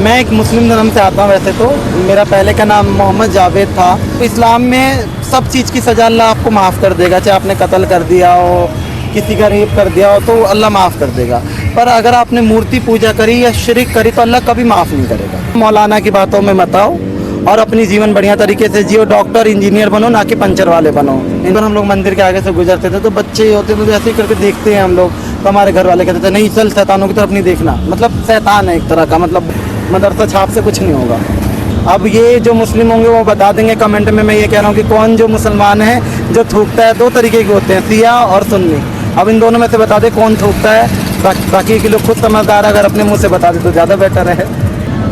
मैं एक मुस्लिम धर्म से आता हूँ। वैसे तो मेरा पहले का नाम मोहम्मद जावेद था। इस्लाम में सब चीज़ की सज़ा अल्लाह आपको माफ़ कर देगा, चाहे आपने कत्ल कर दिया हो, किसी का रेप कर दिया हो तो अल्लाह माफ़ कर देगा। पर अगर आपने मूर्ति पूजा करी या शिरक करी तो अल्लाह कभी माफ़ नहीं करेगा। मौलाना की बातों में मत आओ और अपनी जीवन बढ़िया तरीके से जियो। डॉक्टर इंजीनियर बनो, ना कि पंचर वाले बनो। इन पर हम लोग मंदिर के आगे से गुजरते थे तो बच्चे होते थे तो ऐसे ही करके देखते हैं हम लोग, तो हमारे घर वाले कहते थे नहीं चल शैतानों की तरफ नहीं देखना। मतलब शैतान है एक तरह का, मतलब मदरसा छाप से कुछ नहीं होगा। अब ये जो मुस्लिम होंगे वो बता देंगे कमेंट में। मैं ये कह रहा हूँ कि कौन जो मुसलमान है जो थूकता है, दो तरीके के होते हैं, सिया और सुन्नी। अब इन दोनों में से बता दे कौन थूकता है। बाकी के लोग खुद समझदार, अगर अपने मुंह से बता दे तो ज़्यादा बेटर है।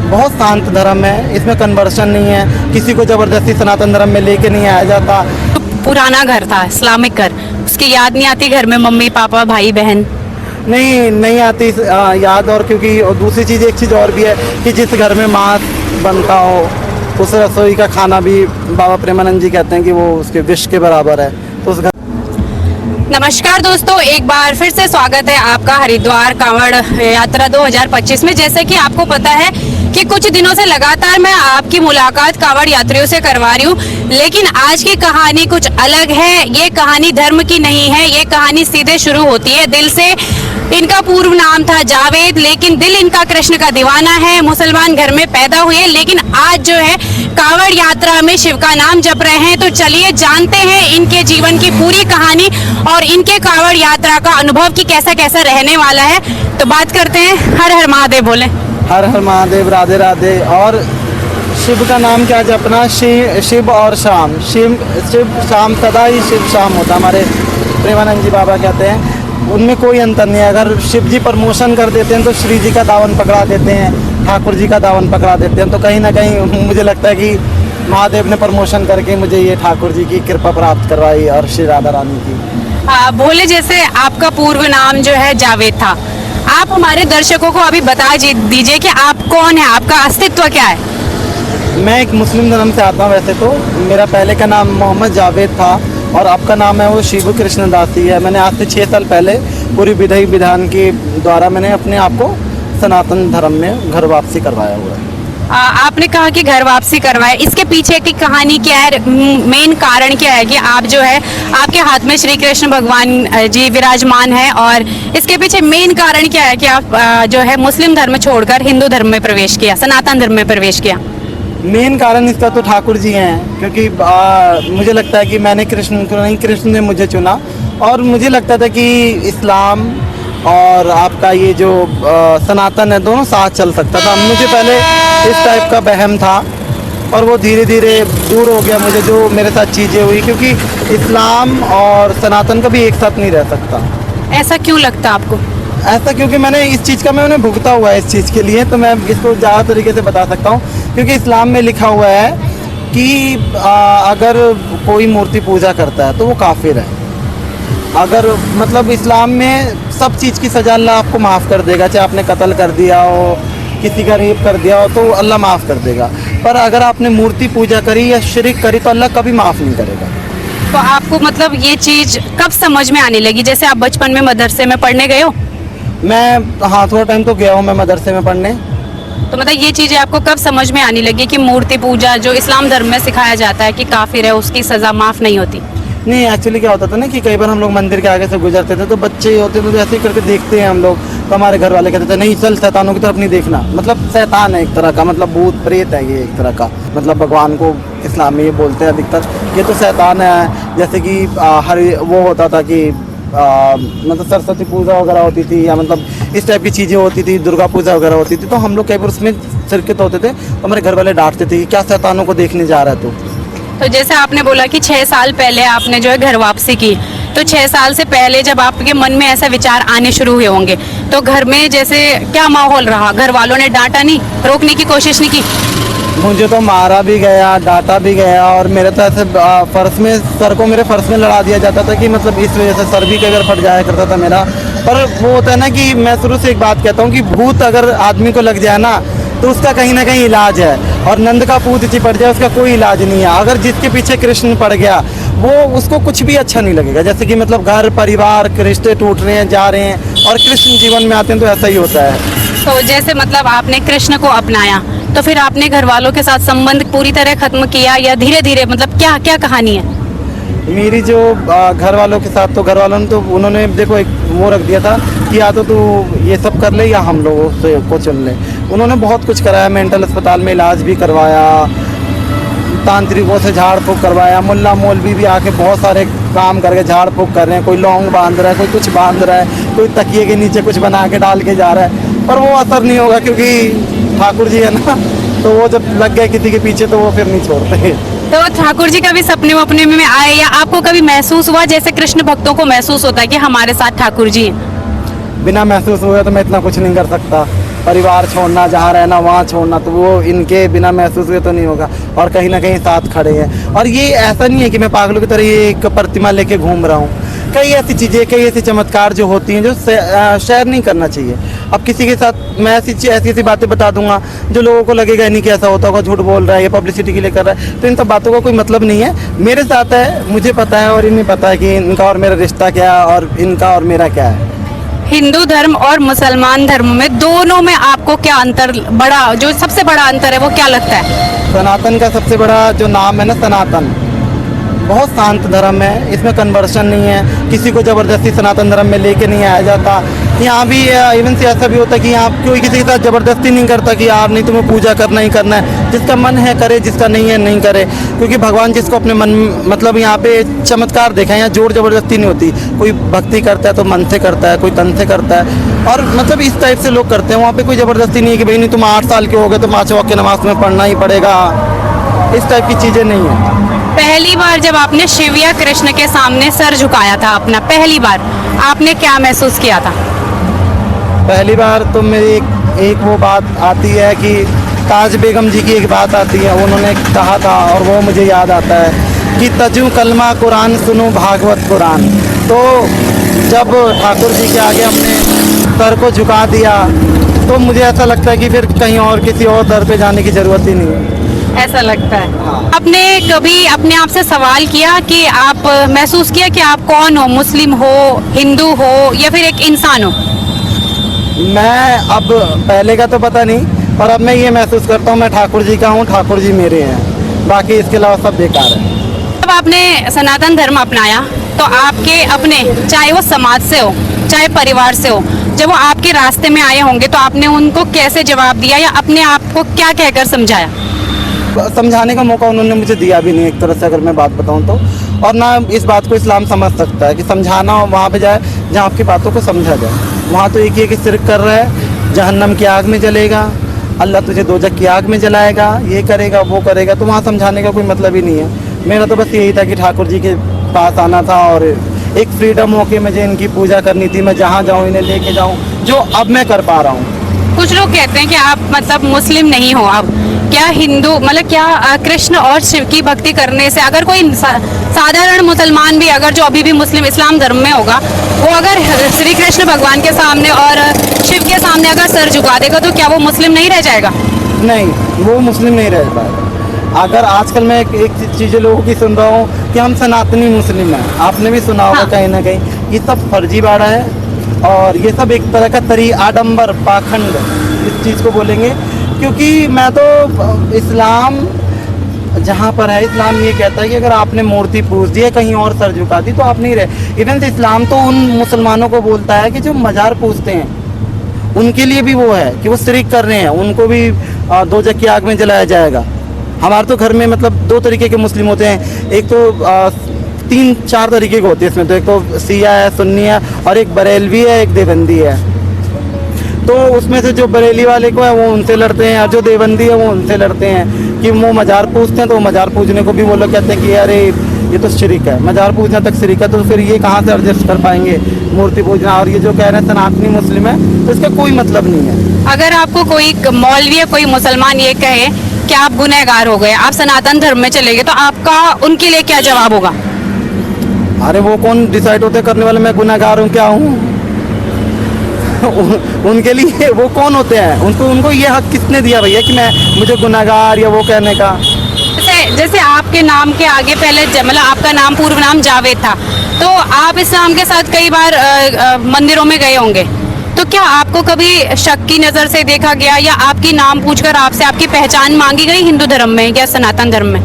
बहुत शांत धर्म है, इसमें कन्वर्शन नहीं है, किसी को ज़बरदस्ती सनातन धर्म में लेके नहीं आया जाता। पुराना घर था, इस्लामिक घर, उसकी याद नहीं आती घर में मम्मी पापा भाई बहन? नहीं आती याद। और क्योंकि और दूसरी चीज़, एक चीज़ और भी है कि जिस घर में मांस बनता हो उस रसोई का खाना भी बाबा प्रेमानंद जी कहते हैं कि वो उसके विष के बराबर है। तो उस घर। नमस्कार दोस्तों, एक बार फिर से स्वागत है आपका हरिद्वार कांवड़ यात्रा 2025 में। जैसे कि आपको पता है कि कुछ दिनों से लगातार मैं आपकी मुलाकात कांवड़ यात्रियों से करवा रही हूँ, लेकिन आज की कहानी कुछ अलग है। ये कहानी धर्म की नहीं है, ये कहानी सीधे शुरू होती है दिल से। इनका पूर्व नाम था जावेद, लेकिन दिल इनका कृष्ण का दीवाना है। मुसलमान घर में पैदा हुए, लेकिन आज जो है कांवड़ यात्रा में शिव का नाम जप रहे हैं। तो चलिए जानते हैं इनके जीवन की पूरी कहानी और इनके कांवड़ यात्रा का अनुभव कि कैसा कैसा रहने वाला है। तो बात करते हैं। हर हर महादेव बोले। हर हर महादेव, राधे राधे। और शिव का नाम क्या जपना, शिव और शाम। शिव शाम, सदा ही शिव शाम होता। हमारे प्रेमानंद जी बाबा कहते हैं उनमें कोई अंतर नहीं है। अगर शिव जी प्रमोशन कर देते हैं तो श्री जी का दावन पकड़ा देते हैं, ठाकुर जी का दावन पकड़ा देते हैं। तो कहीं ना कहीं मुझे लगता है कि महादेव ने प्रमोशन करके मुझे ये ठाकुर जी की कृपा प्राप्त करवाई और श्री राधा रानी की। भोले, जैसे आपका पूर्व नाम जो है जावेद था, आप हमारे दर्शकों को अभी बता दीजिए कि आप कौन है, आपका अस्तित्व क्या है? मैं एक मुस्लिम धर्म से आता हूँ। वैसे तो मेरा पहले का नाम मोहम्मद जावेद था और आपका नाम है वो शिव कृष्ण दासी है। मैंने आज से 6 साल पहले पूरी विधि विधान के द्वारा मैंने अपने आप को सनातन धर्म में घर वापसी करवाया हुआ है। आपने कहा कि घर वापसी करवाए, इसके पीछे की कहानी क्या है, मेन कारण क्या है कि आप जो है आपके हाथ में श्री कृष्ण भगवान जी विराजमान है, और इसके पीछे मेन कारण क्या है कि आप जो है मुस्लिम धर्म छोड़कर हिंदू धर्म में प्रवेश किया, सनातन धर्म में प्रवेश किया? मेन कारण इसका तो ठाकुर जी हैं, क्योंकि मुझे लगता है कि मैंने कृष्ण को नहीं, कृष्ण ने मुझे चुना। और मुझे लगता था कि इस्लाम और आपका ये जो सनातन है दोनों साथ चल सकता था। मुझे पहले इस टाइप का वहम था और वो धीरे धीरे दूर हो गया मुझे, जो मेरे साथ चीज़ें हुई, क्योंकि इस्लाम और सनातन कभी एक साथ नहीं रह सकता। ऐसा क्यों लगता आपको? ऐसा क्योंकि मैंने इस चीज़ का मैंने भुगता हुआ है इस चीज़ के लिए, तो मैं इसको ज़्यादा तरीके से बता सकता हूँ। क्योंकि इस्लाम में लिखा हुआ है कि अगर कोई मूर्ति पूजा करता है तो वो काफिर है। अगर मतलब इस्लाम में सब चीज़ की सज़ा अल्लाह आपको माफ़ कर देगा, चाहे आपने कत्ल कर दिया हो, किसी का रेप कर दिया हो तो अल्लाह माफ़ कर देगा। पर अगर आपने मूर्ति पूजा करी या शिरक करी तो अल्लाह कभी माफ़ नहीं करेगा। तो आपको मतलब ये चीज़ कब समझ में आने लगी? जैसे आप बचपन में मदरसे में पढ़ने गए हो? हाँ, थोड़ा टाइम तो गया हूँ मैं मदरसे में पढ़ने। तो मतलब ये चीज़ें आपको कब समझ में आने लगी कि मूर्ति पूजा जो इस्लाम धर्म में सिखाया जाता है कि काफिर है, उसकी सज़ा माफ़ नहीं होती? नहीं, एक्चुअली क्या होता था ना कि कई बार हम लोग मंदिर के आगे से गुजरते थे तो बच्चे होते थे तो ऐसे ही करके देखते हैं हम लोग, तो हमारे घर वाले कहते थे नहीं चल शैतानों की तरफ नहीं देखना। मतलब शैतान है एक तरह का, मतलब भूत प्रेत है ये एक तरह का। मतलब भगवान को इस्लाम में ये बोलते हैं अधिकतर, ये तो शैतान है। जैसे कि हर वो होता था कि मतलब सरस्वती पूजा वगैरह होती थी, या मतलब इस टाइप की चीज़ें होती थी, दुर्गा पूजा वगैरह होती थी, तो हम लोग कई बार उसमें शिरकत होते थे तो हमारे घर वाले डांटते थे कि क्या शैतानों को देखने जा रहा है। तो जैसे आपने बोला कि 6 साल पहले आपने जो है घर वापसी की, तो 6 साल से पहले जब आपके मन में ऐसा विचार आने शुरू हुए होंगे तो घर में जैसे क्या माहौल रहा? घर वालों ने डांटा नहीं, रोकने की कोशिश नहीं की? मुझे तो मारा भी गया, डांटा भी गया, और मेरे तो ऐसे फर्श में सर को मेरे फर्श में लड़ा दिया जाता था कि मतलब इस वजह से सर भी कई बार फट जाया करता था मेरा। पर वो होता है ना कि मैं शुरू से एक बात कहता हूँ कि भूत अगर आदमी को लग जाए ना तो उसका कहीं ना कहीं इलाज है, और नंद का पूत चिपट जाए उसका कोई इलाज नहीं है। अगर जिसके पीछे कृष्ण पड़ गया वो उसको कुछ भी अच्छा नहीं लगेगा। जैसे कि मतलब घर परिवार के रिश्ते टूट रहे हैं, जा रहे हैं, और कृष्ण जीवन में आते हैं तो ऐसा ही होता है। तो जैसे मतलब आपने कृष्ण को अपनाया तो फिर आपने घर वालों के साथ संबंध पूरी तरह खत्म किया या धीरे धीरे, मतलब क्या क्या कहानी है? मेरी जो घर वालों के साथ, तो घर वालों ने तो उन्होंने देखो एक वो रख दिया था कि या तो तू ये सब कर ले या हम लोगों से को चुन ले। उन्होंने बहुत कुछ कराया, मेंटल अस्पताल में इलाज भी करवाया, तांत्रिकों से झाड़ फूँक करवाया, मुल्ला मौलवी भी आके बहुत सारे काम करके झाड़ फूँक कर रहे हैं। कोई लौंग बांध रहा है, कोई कुछ बांध रहा है, कोई तकिए के नीचे कुछ बना के डाल के जा रहा है, पर वो असर नहीं होगा क्योंकि ठाकुर जी है ना, तो वो जब लग गए किसी के पीछे तो वो फिर नहीं छोड़ते। तो ठाकुर जी कभी सपने वपने में आए या आपको कभी महसूस हुआ जैसे कृष्ण भक्तों को महसूस होता है कि हमारे साथ ठाकुर जी हैं? बिना महसूस हुए तो मैं इतना कुछ नहीं कर सकता। परिवार छोड़ना, जहाँ रहना वहाँ छोड़ना, तो वो इनके बिना महसूस हुए तो नहीं होगा। और कहीं ना कहीं साथ खड़े हैं। और ये ऐसा नहीं है कि मैं पागलों की तरह ये एक प्रतिमा लेके घूम रहा हूँ। कई ऐसी चीज़ें, कई ऐसी चमत्कार जो होती हैं जो शेयर नहीं करना चाहिए। अब किसी के साथ मैं ऐसी बातें बता दूंगा जो लोगों को लगेगा नहीं कि ऐसा होता होगा, झूठ बोल रहा है, ये पब्लिसिटी के लिए कर रहा है, तो इन सब बातों का कोई मतलब नहीं है। मेरे साथ है, मुझे पता है और इन्हें पता है कि इनका और मेरा रिश्ता क्या है और इनका और मेरा क्या है। हिंदू धर्म और मुसलमान धर्म में दोनों में आपको क्या अंतर, बड़ा जो सबसे बड़ा अंतर है वो क्या लगता है? सनातन का सबसे बड़ा जो नाम है ना, सनातन, बहुत शांत धर्म है। इसमें कन्वर्शन नहीं है, किसी को ज़बरदस्ती सनातन धर्म में लेके नहीं आया जाता। यहाँ भी इवन से ऐसा भी होता है कि यहाँ कोई किसी के साथ ज़बरदस्ती नहीं करता कि यार नहीं तुम्हें पूजा करना ही करना है। जिसका मन है करे, जिसका नहीं है नहीं करे, क्योंकि भगवान जिसको अपने मन, मतलब यहाँ पे चमत्कार देखा है, यहाँ जोर ज़बरदस्ती नहीं होती। कोई भक्ति करता है तो मन से करता है, कोई तन से करता है, और मतलब इस टाइप से लोग करते हैं। वहाँ पे कोई ज़बरदस्ती नहीं है कि भाई नहीं तुम 8 साल के हो गए तो 5 वक्त की नमाज तुम्हें पढ़ना ही पड़ेगा, इस टाइप की चीज़ें नहीं है। पहली बार जब आपने शिव या कृष्ण के सामने सर झुकाया था अपना, पहली बार आपने क्या महसूस किया था? पहली बार तो मेरी एक वो बात आती है कि ताज बेगम जी की एक बात आती है, उन्होंने कहा था और वो मुझे याद आता है कि तजू कलमा कुरान सुनो भागवत कुरान। तो जब ठाकुर जी के आगे हमने सर को झुका दिया तो मुझे ऐसा लगता है कि फिर कहीं और किसी और दर पे जाने की ज़रूरत ही नहीं है। ऐसा लगता है। हाँ। आपने कभी अपने आप से सवाल किया कि आप महसूस किया कि आप कौन हो, मुस्लिम हो, हिंदू हो या फिर एक इंसान हो? मैं अब पहले का तो पता नहीं, पर अब मैं ये महसूस करता हूँ मैं ठाकुर जी का हूँ, ठाकुर जी मेरे हैं, बाकी इसके अलावा सब बेकार है। जब आपने सनातन धर्म अपनाया तो आपके अपने, चाहे वो समाज से हो चाहे परिवार से हो, जब वो आपके रास्ते में आए होंगे तो आपने उनको कैसे जवाब दिया या अपने आप को क्या कहकर समझाया? समझाने का मौका उन्होंने मुझे दिया भी नहीं एक तरह से, अगर मैं बात बताऊं तो। और ना इस बात को इस्लाम समझ सकता है कि समझाना वहाँ पे जाए जहाँ आपकी बातों को समझा जाए। वहाँ तो एक ही कि शिरक कर रहा है, जहन्नम की आग में जलेगा, अल्लाह तुझे दोजख की आग में जलाएगा, ये करेगा वो करेगा, तो वहाँ समझाने का कोई मतलब ही नहीं है। मेरा तो बस यही था कि ठाकुर जी के पास आना था और एक फ्रीडम होके मुझे इनकी पूजा करनी थी। मैं जहाँ जाऊँ इन्हें लेके जाऊँ, जो अब मैं कर पा रहा हूँ। कुछ लोग कहते हैं कि आप मतलब मुस्लिम नहीं हो, अब क्या हिंदू, मतलब क्या कृष्ण और शिव की भक्ति करने से अगर कोई साधारण मुसलमान भी, अगर जो अभी भी मुस्लिम इस्लाम धर्म में होगा, वो अगर श्री कृष्ण भगवान के सामने और शिव के सामने अगर सर झुका देगा तो क्या वो मुस्लिम नहीं रह जाएगा? नहीं, वो मुस्लिम नहीं रह पाएगा। अगर आजकल मैं एक चीज़ें लोगों की सुन रहा हूँ कि हम सनातनी मुस्लिम हैं, आपने भी सुना होगा। हाँ। कहीं ना कहीं ये सब फर्जीवाड़ा है और ये सब एक तरह का आडंबर पाखंड इस चीज़ को बोलेंगे। क्योंकि मैं तो इस्लाम जहाँ पर है, इस्लाम ये कहता है कि अगर आपने मूर्ति पूज दी है, कहीं और सर झुका दी तो आप नहीं रहे। इवन तो इस्लाम तो उन मुसलमानों को बोलता है कि जो मज़ार पूजते हैं उनके लिए भी वो है कि वो शिरक कर रहे हैं, उनको भी दोजख की आग में जलाया जाएगा। हमारे तो घर में मतलब 2 तरीके के मुस्लिम होते हैं, एक तो 3-4 तरीके के होते हैं इसमें, तो एक तो सिया है, सुन्नी है, और एक बरेलवी है, एक देवबंदी है। तो उसमें से जो बरेली वाले को है वो उनसे लड़ते हैं और जो देवबंदी है वो उनसे लड़ते हैं कि वो मज़ार पूजते हैं। तो मज़ार पूजने को भी वो लोग कहते हैं कि अरे ये तो शिरक है, मज़ार पूजना तक शिरक है, तो फिर ये कहाँ से एडजस्ट कर पाएंगे मूर्ति पूजना। और ये जो कह रहे हैं सनातनी मुस्लिम है, तो इसका कोई मतलब नहीं है। अगर आपको कोई मौलवी या कोई मुसलमान ये कहे कि आप गुनहगार हो गए, आप सनातन धर्म में चले गए, तो आपका उनके लिए क्या जवाब होगा? अरे वो कौन डिसाइड होते करने वाले, मैं गुनहगार हूँ क्या हूँ? उनके लिए वो कौन होते हैं? उनको ये हक किसने दिया भैया कि मैं मुझे गुनहगार या वो कहने का? जैसे आपके नाम के आगे पहले मतलब आपका नाम, पूर्व नाम जावेद था, तो आप इस्लाम के साथ कई बार मंदिरों में गए होंगे, तो तो क्या आपको कभी शक की नजर से देखा गया या आपकी नाम पूछकर आपसे आपकी पहचान मांगी गई हिंदू धर्म में या सनातन धर्म में?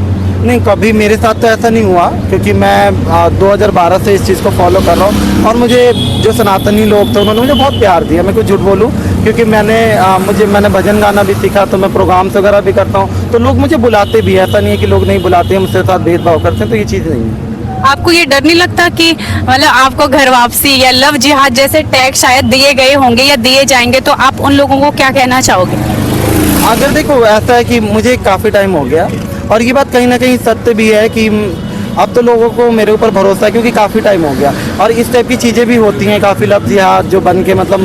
नहीं, कभी मेरे साथ तो ऐसा नहीं हुआ, क्योंकि मैं 2012 से इस चीज़ को फॉलो कर रहा हूँ और मुझे जो सनातनी लोग थे उन्होंने मुझे बहुत प्यार दिया। मैं कुछ झूठ बोलूँ, क्योंकि मैंने भजन गाना भी सीखा, तो मैं प्रोग्राम्स वगैरह भी करता हूँ, तो लोग मुझे बुलाते भी हैं। ऐसा नहीं है कि लोग नहीं बुलाते हैं, मुझसे साथ भेदभाव करते हैं, तो ये चीज़ नहीं है। आपको ये डर नहीं लगता कि मतलब आपको घर वापसी या लव जिहाद जैसे टैग शायद दिए गए होंगे या दिए जाएंगे, तो आप उन लोगों को क्या कहना चाहोगे? अगर देखो, ऐसा है कि मुझे काफ़ी टाइम हो गया और ये बात कहीं ना कहीं सत्य भी है कि अब तो लोगों को मेरे ऊपर भरोसा है, क्योंकि काफ़ी टाइम हो गया और इस टाइप की चीज़ें भी होती हैं। काफ़ी लफ्ज़ जिहाद जो बन के, मतलब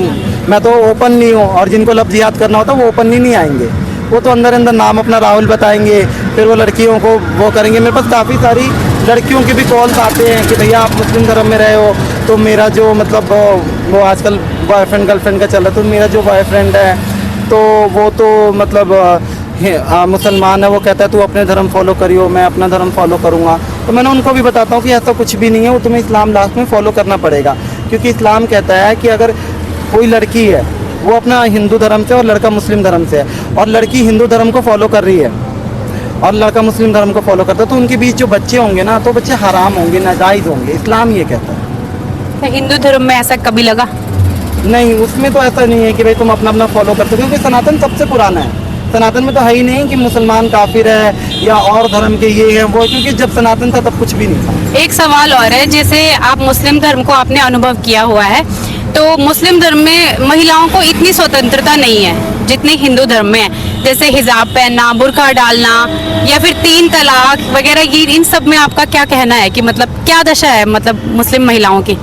मैं तो ओपनली हूँ और जिनको लफ्ज़ जिहाद करना होता है वो ओपनली नहीं आएंगे, वो तो अंदर अंदर नाम अपना राहुल बताएंगे, फिर वो लड़कियों को वो करेंगे। मेरे पास काफ़ी सारी लड़कियों के भी कॉल्स आते हैं कि भैया आप मुस्लिम धर्म में रहे हो, तो मेरा जो मतलब वो आजकल बॉयफ्रेंड गर्लफ्रेंड का चल रहा है, तो मेरा जो बॉयफ्रेंड है तो वो तो मतलब मुसलमान है, वो कहता है तू अपने धर्म फॉलो करियो, मैं अपना धर्म फॉलो करूँगा। तो मैंने उनको भी बताता हूँ कि ऐसा कुछ भी नहीं है, वो तुम्हें इस्लाम लास्ट में फॉलो करना पड़ेगा, क्योंकि इस्लाम कहता है कि अगर कोई लड़की है वो अपना हिंदू धर्म से और लड़का मुस्लिम धर्म से है, और लड़की हिंदू धर्म को फॉलो कर रही है और लड़का मुस्लिम धर्म को फॉलो करता है, तो उनके बीच जो बच्चे होंगे ना, तो बच्चे हराम होंगे, नाजायज़ होंगे। इस्लाम ये कहता है। तो हिंदू धर्म में ऐसा कभी लगा? नहीं, उसमें तो ऐसा नहीं है कि भाई तुम अपना अपना फॉलो करते हो, क्योंकि सनातन सबसे पुराना है। सनातन में तो है ही नहीं कि मुसलमान काफिर है या और धर्म के ये है वो, क्योंकि जब सनातन था तब कुछ भी नहीं था। एक सवाल और है, जैसे आप मुस्लिम धर्म को आपने अनुभव किया हुआ है, तो मुस्लिम धर्म में महिलाओं को इतनी स्वतंत्रता नहीं है जितनी हिंदू धर्म में है। जैसे हिजाब पहनना, बुर्का डालना या फिर 3 तलाक वगैरह, ये इन सब में आपका क्या कहना है कि मतलब क्या दशा है मतलब मुस्लिम महिलाओं की?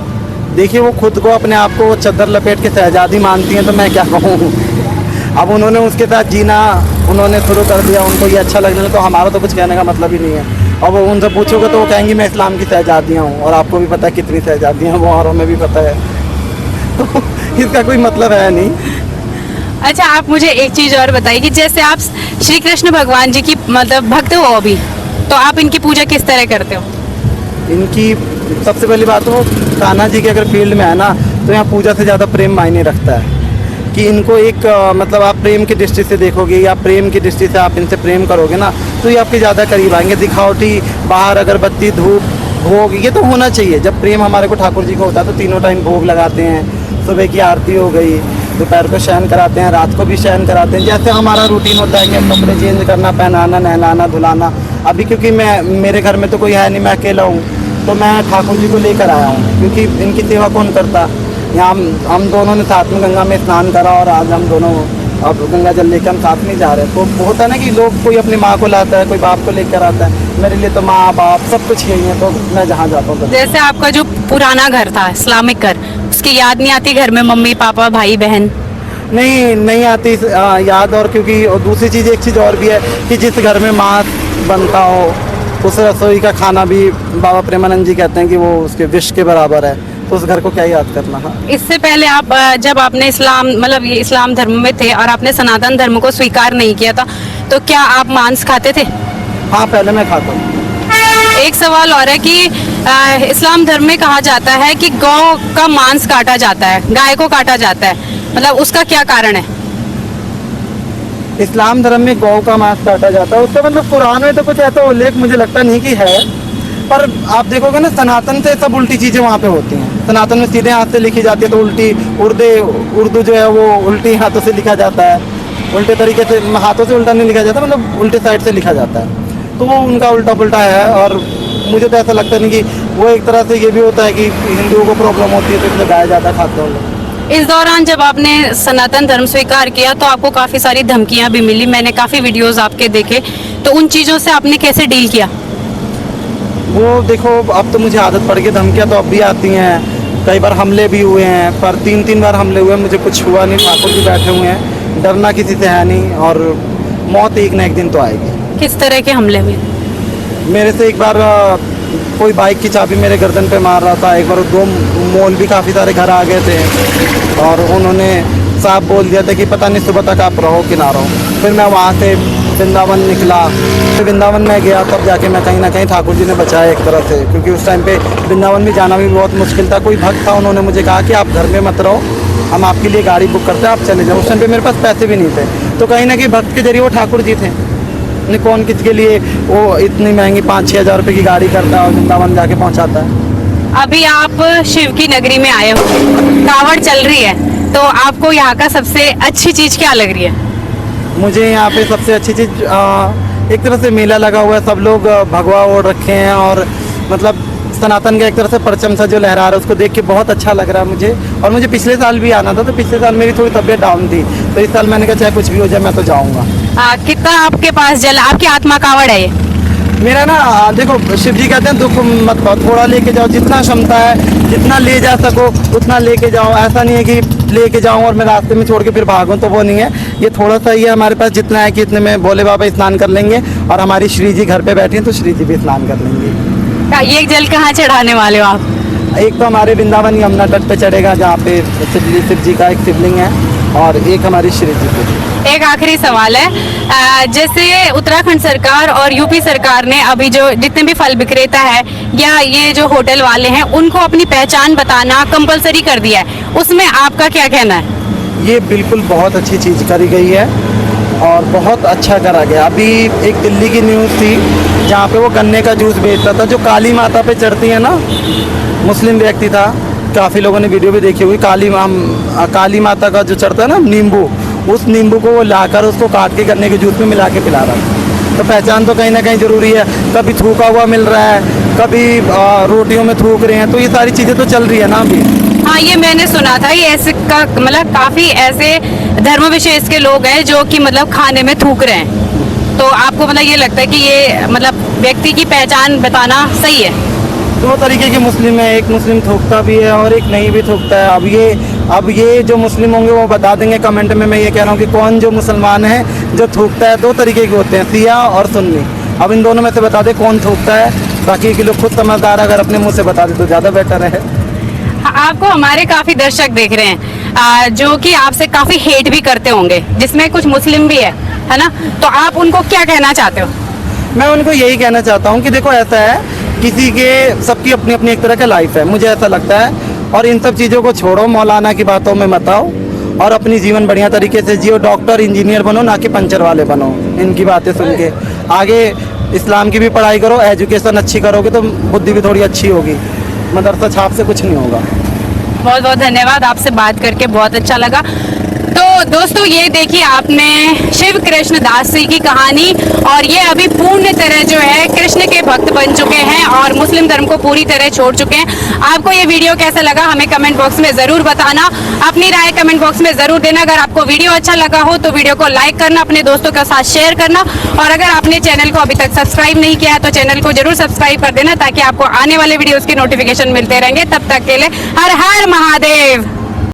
देखिए, वो खुद को अपने आप को चादर लपेट के शहजादी मानती हैं, तो मैं क्या कहूँ। अब उन्होंने उसके साथ जीना उन्होंने शुरू कर दिया, उनको ये अच्छा लगने लगा, तो हमारा तो कुछ कहने का मतलब ही नहीं है। अब उनसे पूछोगे तो वो कहेंगी मैं इस्लाम की शहजादियाँ हूँ, और आपको भी पता है कितनी शहजादियाँ हैं वो, और हमें भी पता है, तो इसका कोई मतलब है नहीं। अच्छा, आप मुझे एक चीज और बताइए कि जैसे आप श्री कृष्ण भगवान जी की मतलब भक्त हो अभी, तो आप इनकी पूजा किस तरह करते हो? इनकी सबसे पहली बात तो कान्हा जी के अगर फील्ड में है ना, तो यहाँ पूजा से ज़्यादा प्रेम मायने रखता है। कि इनको एक मतलब आप प्रेम की दृष्टि से देखोगे या प्रेम की दृष्टि से आप इनसे प्रेम करोगे ना, तो ये आपके ज़्यादा करीब आएंगे। दिखावटी बाहर अगरबत्ती धूप भोग ये तो होना चाहिए। जब प्रेम हमारे को ठाकुर जी को होता है तो तीनों टाइम भोग लगाते हैं। सुबह की आरती हो गई, दोपहर को शयन कराते हैं, रात को भी शयन कराते हैं। जैसे हमारा रूटीन होता है कि कपड़े चेंज करना, पहनाना, नहलाना, धुलाना। अभी क्योंकि मेरे घर में तो कोई है नहीं, मैं अकेला हूँ, तो मैं ठाकुर जी को लेकर आया हूँ, क्योंकि इनकी सेवा कौन करता। यहाँ हम दोनों ने साथ में गंगा में स्नान करा और आज हम दोनों अब गंगा जल लेकर हम साथ में जा रहे हैं। तो होता है ना कि लोग कोई अपनी माँ को लाता है, कोई बाप को लेकर आता है। मेरे लिए तो माँ बाप सब कुछ यही है, तो मैं जहाँ जाता हूँ। जैसे आपका जो पुराना घर था इस्लामिक घर, उसकी याद नहीं आती घर में मम्मी पापा भाई बहन? नहीं आती याद। और क्योंकि और दूसरी चीज़ एक चीज़ और भी है कि जिस घर में मांस बनता हो उस रसोई का खाना भी बाबा प्रेमानंद जी कहते हैं कि वो उसके विष के बराबर है, तो उस घर को क्या याद करना। हाँ, इससे पहले आप जब आपने इस्लाम मतलब ये इस्लाम धर्म में थे और आपने सनातन धर्म को स्वीकार नहीं किया था, तो क्या आप मांस खाते थे? हाँ, पहले मैं खाता हूँ। एक सवाल और है कि इस्लाम धर्म में कहा जाता है कि गौ का मांस काटा जाता है, गाय को काटा जाता है, मतलब उसका क्या कारण है? इस्लाम धर्म में गौ का मांस काटा जाता है, उसका मतलब कुरान में तो कुछ ऐसा उल्लेख मुझे लगता नहीं कि है। पर आप देखोगे ना, सनातन से सब उल्टी चीज़ें वहाँ पे होती हैं। सनातन में सीधे हाथ से लिखी जाती है, तो उल्टी उर्दू जो है वो उल्टी हाथों से लिखा जाता है। उल्टे तरीके से हाथों से उल्टा नहीं लिखा जाता, मतलब उल्टे साइड से लिखा जाता है। तो वो उनका उल्टा पुल्टा है। और मुझे तो ऐसा लगता नहीं कि वो एक तरह से ये भी होता है कि हिंदुओं को प्रॉब्लम होती है तो इसलिए गाया ज़्यादा खाते हैं लोग। इस दौरान जब आपने सनातन धर्म स्वीकार किया तो आपको काफी सारी धमकियां भी मिली, मैंने काफी वीडियोस आपके देखे, तो उन चीजों से आपने कैसे डील किया? वो देखो, अब तो मुझे आदत पड़ गई, धमकियाँ तो अब भी आती हैं। कई बार हमले भी हुए हैं, पर 3 बार हमले हुए, मुझे कुछ हुआ नहीं। ठाकुर जी बैठे हुए हैं, डरना किसी से है नहीं, और मौत एक ना एक दिन तो आएगी। किस तरह के हमले हुए? मेरे से एक बार कोई बाइक की चाबी मेरे गर्दन पे मार रहा था। एक बार 2 मौलवी काफ़ी सारे घर आ गए थे और उन्होंने साफ बोल दिया था कि पता नहीं सुबह तक आप रहो कि ना रहो। फिर मैं वहाँ से वृंदावन निकला, फिर वृंदावन में गया, तब जाके मैं कहीं ना कहीं ठाकुर जी ने बचाया एक तरह से, क्योंकि उस टाइम पे वृंदावन में जाना भी बहुत मुश्किल था। कोई भक्त था, उन्होंने मुझे कहा कि आप घर में मत रहो, हम आपके लिए गाड़ी बुक करते हैं, आप चले जाओ। उस टाइम पे मेरे पास पैसे भी नहीं थे, तो कहीं ना कहीं भक्त के जरिए वो ठाकुर जी थे। नहीं, कौन किसके लिए वो इतनी महंगी 5-6 हज़ार रुपये की गाड़ी करता है और वृंदावन जाके पहुंचाता है। अभी आप शिव की नगरी में आए हो, कावड़ चल रही है, तो आपको यहाँ का सबसे अच्छी चीज क्या लग रही है? मुझे यहाँ पे सबसे अच्छी चीज़ एक तरह से मेला लगा हुआ है, सब लोग भगवा ओढ़ रखे हैं और मतलब सनातन का एक तरह से परचम सा जो लहरा रहा है उसको देख के बहुत अच्छा लग रहा है मुझे। और मुझे पिछले साल भी आना था, तो पिछले साल मेरी थोड़ी तबीयत डाउन थी, तो इस साल मैंने कहा चाहे कुछ भी हो जाए मैं तो जाऊँगा। कितना आपके पास जल, आपकी आत्मा कावड़ है ये? मेरा ना देखो, शिव जी कहते हैं दुख मत पाओ, थोड़ा लेके जाओ, जितना क्षमता है जितना ले जा सको उतना लेके जाओ। ऐसा नहीं है कि लेके जाऊं और मैं रास्ते में छोड़ के फिर भागूं, तो वो नहीं है। ये थोड़ा सा ही है हमारे पास, जितना है कि इतने में भोले बाबा स्नान कर लेंगे और हमारी श्री जी घर पे बैठी हैं तो श्री जी भी स्नान कर लेंगे। ये जल कहाँ चढ़ाने वाले हो आप? एक तो हमारे वृंदावन यमुना तट पे चढ़ेगा जहाँ पे शिव जी का एक शिवलिंग है, और एक हमारी श्री जी पे। एक आखिरी सवाल है, जैसे उत्तराखंड सरकार और यूपी सरकार ने अभी जो जितने भी फल विक्रेता है या ये जो होटल वाले हैं उनको अपनी पहचान बताना कंपलसरी कर दिया है, उसमें आपका क्या कहना है? ये बिल्कुल बहुत अच्छी चीज़ करी गई है और बहुत अच्छा करा गया। अभी एक दिल्ली की न्यूज़ थी जहाँ पे वो गन्ने का जूस बेचता था, जो काली माता पे चढ़ती है ना, मुस्लिम व्यक्ति था, काफ़ी लोगों ने वीडियो भी देखी हुई। काली माता का जो चढ़ता है ना नींबू, उस नींबू को वो लाकर उसको काट के गन्ने के जूस में मिला के पिला रहा था। तो पहचान तो कहीं ना कहीं ज़रूरी है। कभी थूका हुआ मिल रहा है, कभी रोटियों में थूक रहे हैं, तो ये सारी चीज़ें तो चल रही है ना अभी। हाँ, ये मैंने सुना था, ये ऐसे का मतलब काफी ऐसे धर्म विशेष के लोग हैं जो कि मतलब खाने में थूक रहे हैं, तो आपको मतलब ये लगता है कि ये मतलब व्यक्ति की पहचान बताना सही है? दो तरीके के मुस्लिम है, एक मुस्लिम थूकता भी है और एक नहीं भी थूकता है। अब ये जो मुस्लिम होंगे वो बता देंगे कमेंट में। मैं ये कह रहा हूँ कि कौन जो मुसलमान है जो थूकता है। दो तरीके के होते हैं, सिया और सुन्नी। अब इन दोनों में से बता दे कौन थूकता है, बाकी के लोग खुद समझदार अगर अपने मुंह से बता दे तो ज़्यादा बेटर है। आपको हमारे काफी दर्शक देख रहे हैं जो कि आपसे काफी हेट भी करते होंगे, जिसमें कुछ मुस्लिम भी है ना, तो आप उनको क्या कहना चाहते हो? मैं उनको यही कहना चाहता हूँ कि देखो ऐसा है, किसी के सबकी अपनी अपनी एक तरह का लाइफ है, मुझे ऐसा लगता है। और इन सब चीज़ों को छोड़ो, मौलाना की बातों में मत आओ और अपनी जीवन बढ़िया तरीके से जियो। डॉक्टर इंजीनियर बनो, ना कि पंचर वाले बनो इनकी बातें सुन के। आगे इस्लाम की भी पढ़ाई करो, एजुकेशन अच्छी करोगे तो बुद्धि भी थोड़ी अच्छी होगी। मदरसा छाप से कुछ नहीं होगा। बहुत बहुत धन्यवाद, आपसे बात करके बहुत अच्छा लगा। तो दोस्तों, ये देखिए आपने शिव कृष्ण दास जी की कहानी, और ये अभी पूर्ण तरह जो है कृष्ण के भक्त बन चुके हैं और मुस्लिम धर्म को पूरी तरह छोड़ चुके हैं। आपको ये वीडियो कैसा लगा हमें कमेंट बॉक्स में ज़रूर बताना, अपनी राय कमेंट बॉक्स में ज़रूर देना। अगर आपको वीडियो अच्छा लगा हो तो वीडियो को लाइक करना, अपने दोस्तों के साथ शेयर करना, और अगर आपने चैनल को अभी तक सब्सक्राइब नहीं किया है तो चैनल को जरूर सब्सक्राइब कर देना, ताकि आपको आने वाले वीडियोज़ की नोटिफिकेशन मिलते रहेंगे। तब तक के लिए हर हर महादेव।